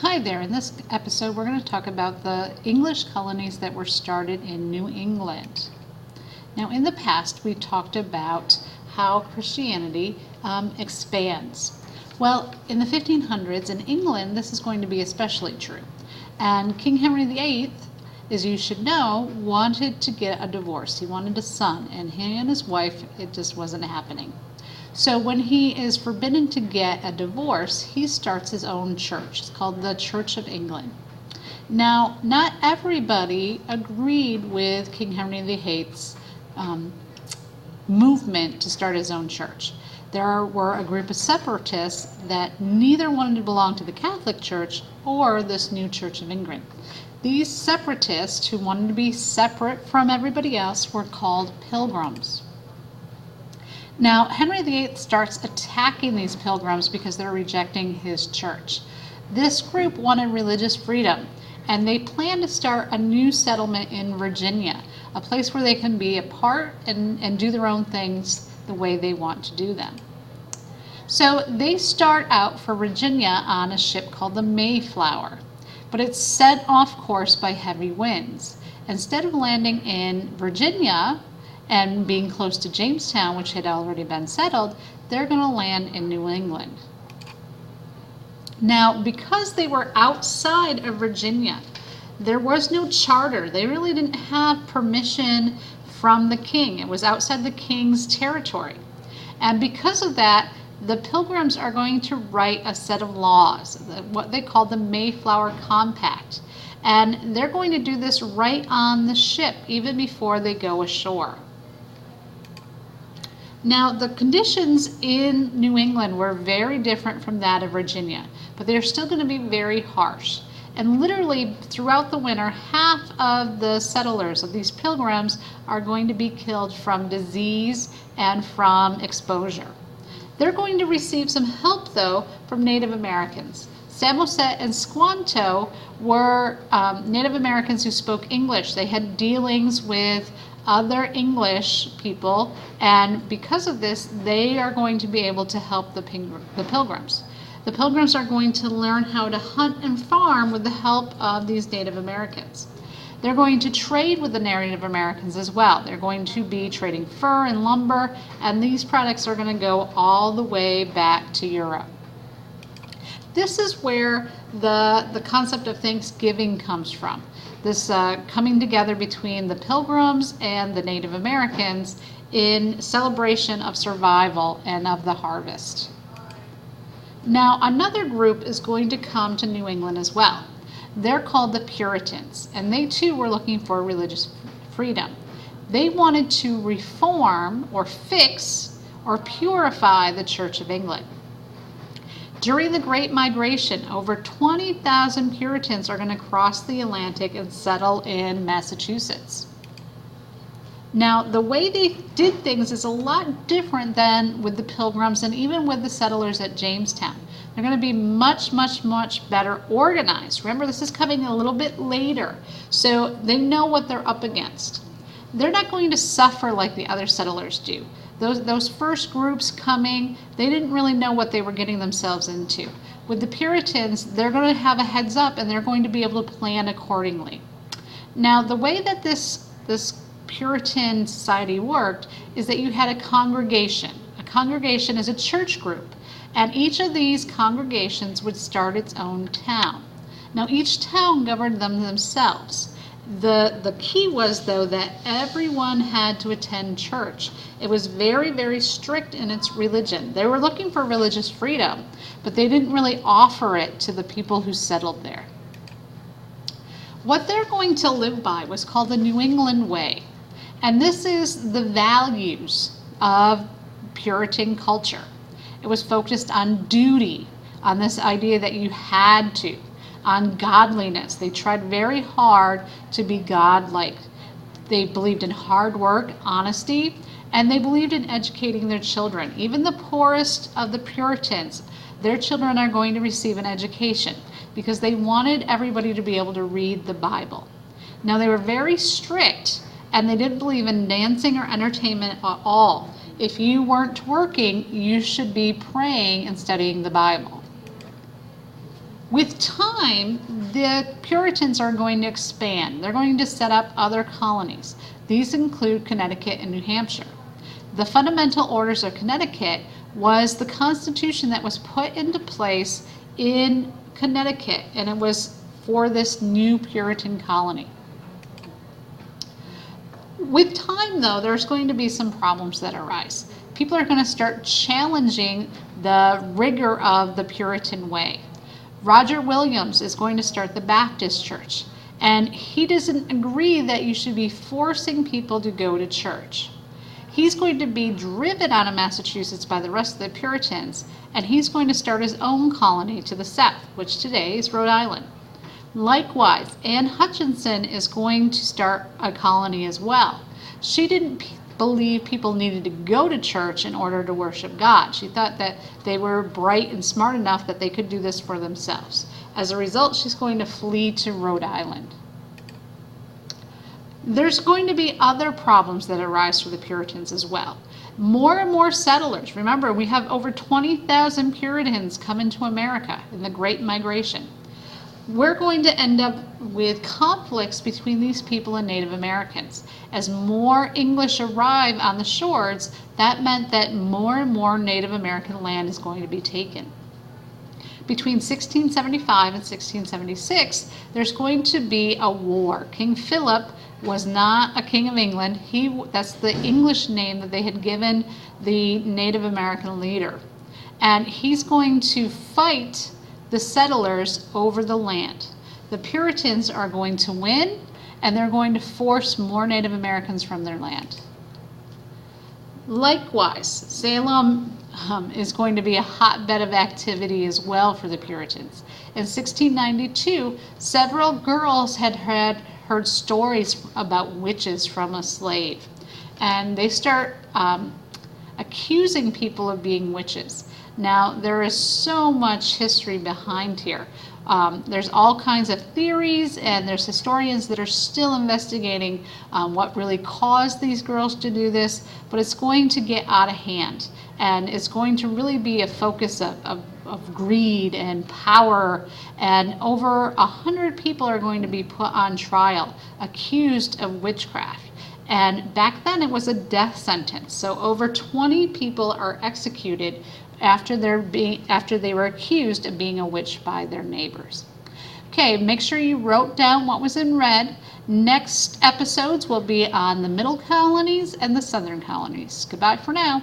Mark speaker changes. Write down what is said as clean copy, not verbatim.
Speaker 1: Hi there. In this episode, we're going to talk about the English colonies that were started in New England. Now, in the past, we talked about how Christianity expands. Well, in the 1500s in England, this is going to be especially true. And King Henry VIII, as you should know, wanted to get a divorce. He wanted a son, and he and his wife, it just wasn't happening. So when he is forbidden to get a divorce, he starts his own church. It's called the Church of England. Now, not everybody agreed with King Henry VIII's movement to start his own church. There were a group of separatists that neither wanted to belong to the Catholic Church or this new Church of England. These separatists, who wanted to be separate from everybody else, were called pilgrims. Now, Henry VIII starts attacking these pilgrims because they're rejecting his church. This group wanted religious freedom, and they planned to start a new settlement in Virginia, a place where they can be apart and do their own things the way they want to do them. So they start out for Virginia on a ship called the Mayflower, but it's set off course by heavy winds. Instead of landing in Virginia and being close to Jamestown, which had already been settled, they're going to land in New England. Now, because they were outside of Virginia, there was no charter. They really didn't have permission from the king. It was outside the king's territory. And because of that, the Pilgrims are going to write a set of laws, what they call the Mayflower Compact. And they're going to do this right on the ship, even before they go ashore. Now, the conditions in New England were very different from that of Virginia, but they're still going to be very harsh. And literally, throughout the winter, half of the settlers of these pilgrims are going to be killed from disease and from exposure. They're going to receive some help, though, from Native Americans. Samoset and Squanto were Native Americans who spoke English. They had dealings with other English people, and because of this, they are going to be able to help the Pilgrims. The Pilgrims are going to learn how to hunt and farm with the help of these Native Americans. They're going to trade with the Native Americans as well. They're going to be trading fur and lumber, and these products are going to go all the way back to Europe. This is where the concept of Thanksgiving comes from. This coming together between the Pilgrims and the Native Americans in celebration of survival and of the harvest. Now, another group is going to come to New England as well. They're called the Puritans, and they too were looking for religious freedom. They wanted to reform or fix or purify the Church of England. During the Great Migration, over 20,000 Puritans are going to cross the Atlantic and settle in Massachusetts. Now, the way they did things is a lot different than with the Pilgrims and even with the settlers at Jamestown. They're going to be much better organized. Remember, this is coming a little bit later, so they know what they're up against. They're not going to suffer like the other settlers do. Those first groups coming, they didn't really know what they were getting themselves into. With the Puritans, they're going to have a heads up and they're going to be able to plan accordingly. Now, the way that this Puritan society worked is that you had a congregation. A congregation is a church group, and each of these congregations would start its own town. Now, each town governed themselves. The key was, though, that everyone had to attend church. It was very strict in its religion. They were looking for religious freedom, but they didn't really offer it to the people who settled there. What they're going to live by was called the New England Way, and this is the values of Puritan culture. It was focused on duty, on this idea that you had to, on godliness. They tried very hard to be godlike. They believed in hard work, honesty, and they believed in educating their children. Even the poorest of the Puritans, their children are going to receive an education because they wanted everybody to be able to read the Bible. Now, they were very strict, and they didn't believe in dancing or entertainment at all. If you weren't working, you should be praying and studying the Bible. With time, the Puritans are going to expand. They're going to set up other colonies. These include Connecticut and New Hampshire. The Fundamental Orders of Connecticut was the constitution that was put into place in Connecticut, and it was for this new Puritan colony. With time, though, there's going to be some problems that arise. People are going to start challenging the rigor of the Puritan way. Roger Williams is going to start the Baptist church, and he doesn't agree that you should be forcing people to go to church. He's going to be driven out of Massachusetts by the rest of the Puritans, and he's going to start his own colony to the south, which today is Rhode Island. Likewise, Anne Hutchinson is going to start a colony as well. She didn't believe people needed to go to church in order to worship God. She thought that they were bright and smart enough that they could do this for themselves. As a result, she's going to flee to Rhode Island. There's going to be other problems that arise for the Puritans as well. More and more settlers. Remember, we have over 20,000 Puritans come into America in the Great Migration. We're going to end up with conflicts between these people and Native Americans. As more English arrive on the shores, that meant that more and more Native American land is going to be taken. Between 1675 and 1676, there's going to be a war. King Philip was not a king of England. That's the English name that they had given the Native American leader. And he's going to fight the settlers over the land. The Puritans are going to win, and they're going to force more Native Americans from their land. Likewise, Salem is going to be a hotbed of activity as well for the Puritans. In 1692, several girls had heard stories about witches from a slave, and they start accusing people of being witches. Now, there is so much history behind here. There's all kinds of theories, and there's historians that are still investigating what really caused these girls to do this, but it's going to get out of hand, and it's going to really be a focus of greed and power, and over 100 people are going to be put on trial, accused of witchcraft. And back then it was a death sentence, so over 20 people are executed after they were accused of being a witch by their neighbors. Okay, make sure you wrote down what was in red. Next episodes will be on the Middle Colonies and the Southern Colonies. Goodbye for now.